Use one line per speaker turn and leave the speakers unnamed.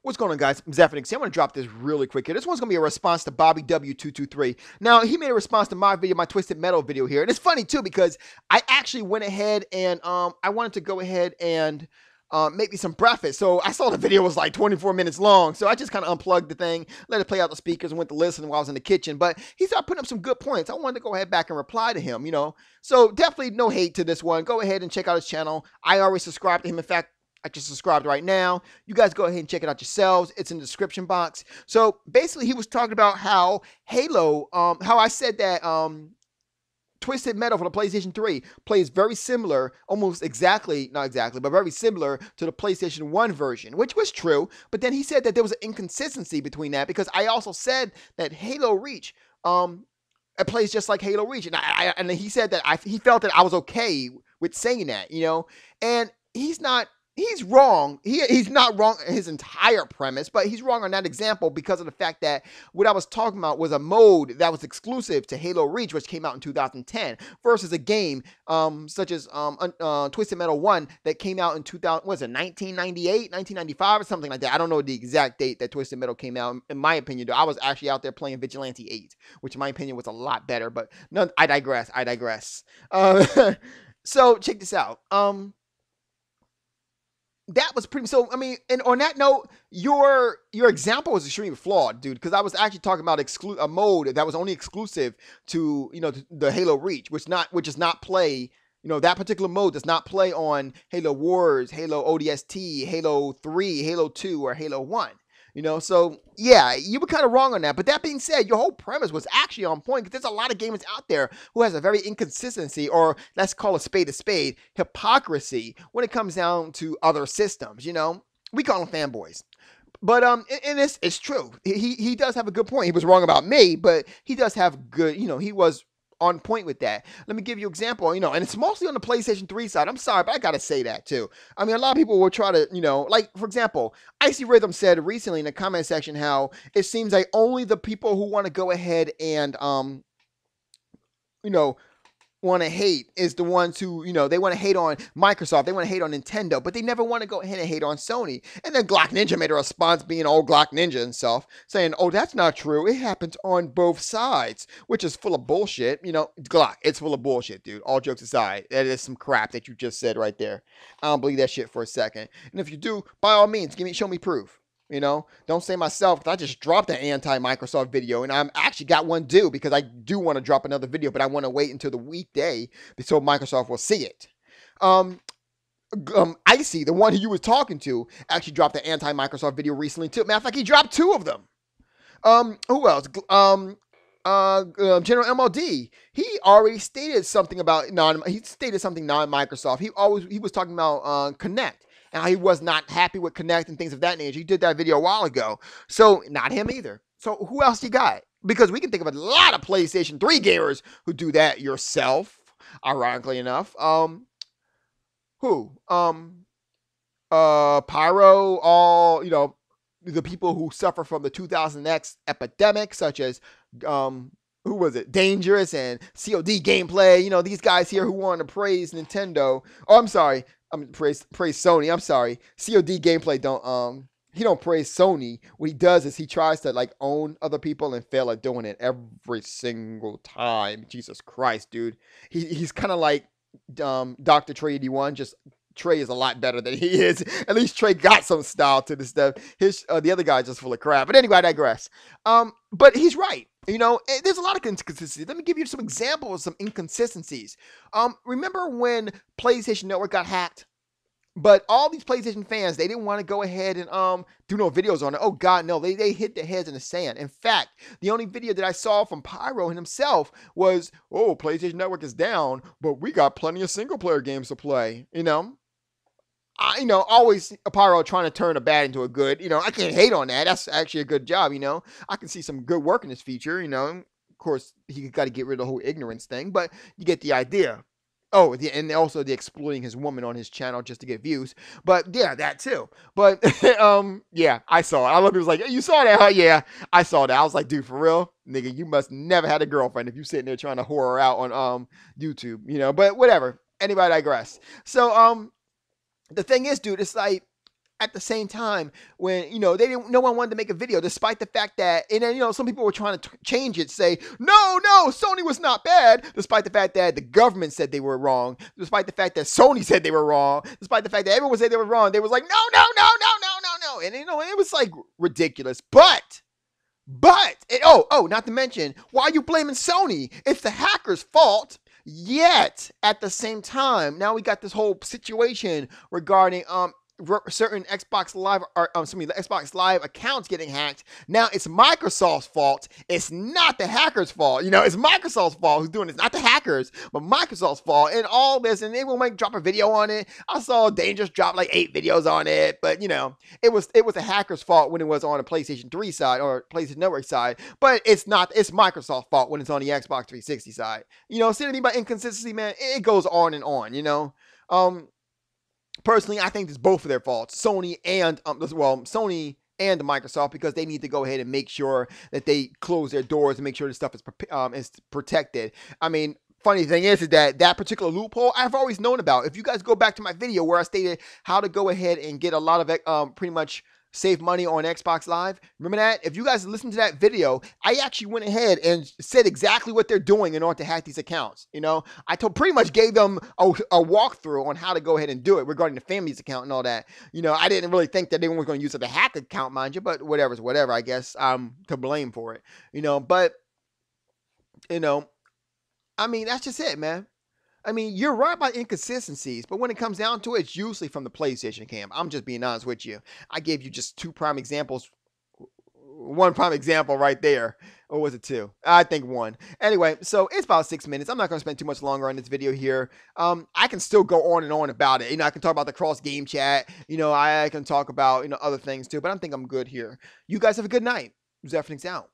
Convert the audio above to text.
What's going on, guys? I'm Zephyrnix. I'm going to drop this really quick here. This one's going to be a response to Bobby W223. Now, he made a response to my video, my Twisted Metal video here. And it's funny, too, because I actually went ahead and I wanted to go ahead and make me some breakfast. So I saw the video was like 24 minutes long. So I just kind of unplugged the thing, let it play out the speakers, and went to listen while I was in the kitchen. But he started putting up some good points. I wanted to go ahead back and reply to him, you know. So definitely no hate to this one. Go ahead and check out his channel. I already subscribed to him. In fact, I just subscribed right now. You guys go ahead and check it out yourselves. It's in the description box. So basically, he was talking about how Halo, how I said that Twisted Metal for the PlayStation 3 plays very similar, almost exactly, not exactly, but very similar to the PlayStation 1 version, which was true. But then he said that there was an inconsistency between that because I also said that Halo Reach, it plays just like Halo Reach, and he said that he felt that I was okay with saying that, you know, and he's not. He's wrong. He's not wrong in his entire premise, but he's wrong on that example because of the fact that what I was talking about was a mode that was exclusive to Halo Reach, which came out in 2010, versus a game such as Twisted Metal 1 that came out in 2000, was it 1998, 1995, or something like that. I don't know the exact date that Twisted Metal came out. In my opinion, though, I was actually out there playing Vigilante 8, which in my opinion was a lot better, but no, I digress. So check this out. That was pretty. So I mean, and on that note, your example was extremely flawed, dude. Because I was actually talking about a mode that was only exclusive to the Halo Reach, which does not play. That particular mode does not play on Halo Wars, Halo ODST, Halo 3, Halo 2, or Halo 1. So yeah, you were kind of wrong on that. But that being said, your whole premise was actually on point because there's a lot of gamers out there who has a very inconsistency, or let's call a spade, hypocrisy when it comes down to other systems. We call them fanboys. But and it's true. He does have a good point. He was wrong about me, but he does have good. He was on point with that. Let me give you an example, and it's mostly on the PlayStation 3 side. I'm sorry, but I gotta say that too. I mean, a lot of people will try to, like, for example, Icy Rhythm said recently in the comment section how it seems like only the people who want to go ahead and want to hate is the ones who, they want to hate on Microsoft, they want to hate on Nintendo, but they never want to go ahead and hate on Sony. And then Glock Ninja made a response, being old Glock Ninja himself, saying, oh, that's not true. It happens on both sides, which is full of bullshit. Glock, it's full of bullshit, dude. All jokes aside, that is some crap that you just said right there. I don't believe that shit for a second. And if you do, by all means, show me proof. Don't say myself, because I just dropped an anti-Microsoft video, and I'm actually got one due because I do want to drop another video, but I want to wait until the weekday so Microsoft will see it. Icy, the one who you was talking to, actually dropped an anti-Microsoft video recently too. Matter of fact, he dropped 2 of them. Who else? General MLD, he already stated something about non-Microsoft. He was talking about Connect. Now, he was not happy with Connect and things of that nature. He did that video a while ago. So, not him either. So, who else you got? Because we can think of a lot of PlayStation 3 gamers who do that yourself, ironically enough. Who? Pyro, all, the people who suffer from the 2000X epidemic, such as, who was it? Dangerous and COD gameplay. These guys here who want to praise Nintendo. Oh, I'm sorry. Praise Sony. I'm sorry. COD gameplay he don't praise Sony. What he does is he tries to like own other people and fail at doing it every single time. Jesus Christ, dude. He's kind of like Dr. Trey 81, just Trey is a lot better than he is. At least Trey got some style to this stuff. The other guy's just full of crap. But anyway, I digress. But he's right. There's a lot of inconsistencies. Let me give you some examples of some inconsistencies. Remember when PlayStation Network got hacked? But all these PlayStation fans, they didn't want to go ahead and do no videos on it. Oh, God, no. They hit their heads in the sand. In fact, the only video that I saw from Pyro himself was, oh, PlayStation Network is down, but we got plenty of single-player games to play, always Pyro trying to turn a bad into a good. I can't hate on that. That's actually a good job. I can see some good work in this feature. Of course, he got to get rid of the whole ignorance thing, but you get the idea. Oh, and also the exploiting his woman on his channel just to get views. But yeah, that too. But yeah, I saw it. I love it. Was like, hey, you saw that? Huh? Yeah, I saw that. I was like, dude, for real, nigga, you must never had a girlfriend if you sitting there trying to whore her out on YouTube. But whatever. Anybody digress. So the thing is, dude, it's like at the same time, when no one wanted to make a video, despite the fact that, and then some people were trying to change it, say no, Sony was not bad, despite the fact that the government said they were wrong, despite the fact that Sony said they were wrong, despite the fact that everyone said they were wrong. They was like no, and it was like ridiculous. But not to mention, why are you blaming Sony? It's the hackers' fault. Yet at the same time, now we got this whole situation regarding certain Xbox Live, or the Xbox Live accounts getting hacked. Now it's Microsoft's fault. It's not the hackers' fault. It's Microsoft's fault who's doing this, not the hackers, but Microsoft's fault. And all this, and they will drop a video on it. I saw Dangerous drop like 8 videos on it, but it was the hackers' fault when it was on the PlayStation 3 side or PlayStation Network side. But it's not. It's Microsoft's fault when it's on the Xbox 360 side. See anything about inconsistency, man? It goes on and on. Personally, I think it's both of their faults, Sony and Microsoft, because they need to go ahead and make sure that they close their doors and make sure this stuff is protected. I mean, funny thing is that particular loophole I've always known about. If you guys go back to my video where I stated how to go ahead and get a lot of pretty much save money on Xbox Live, remember that? If you guys listen to that video, I actually went ahead and said exactly what they're doing in order to hack these accounts. I pretty much gave them a walkthrough on how to go ahead and do it regarding the family's account and all that. I didn't really think that they were going to use it as a hack account, mind you, but whatever's whatever. I guess I'm to blame for it. But I mean, that's just it, man. I mean, you're right about inconsistencies, but when it comes down to it, it's usually from the PlayStation camp. I'm just being honest with you. I gave you just 2 prime examples. 1 prime example right there. Or was it 2? I think 1. Anyway, so it's about 6 minutes. I'm not going to spend too much longer on this video here. I can still go on and on about it. I can talk about the cross game chat. I can talk about, other things too, but I think I'm good here. You guys have a good night. Zephyrnix out.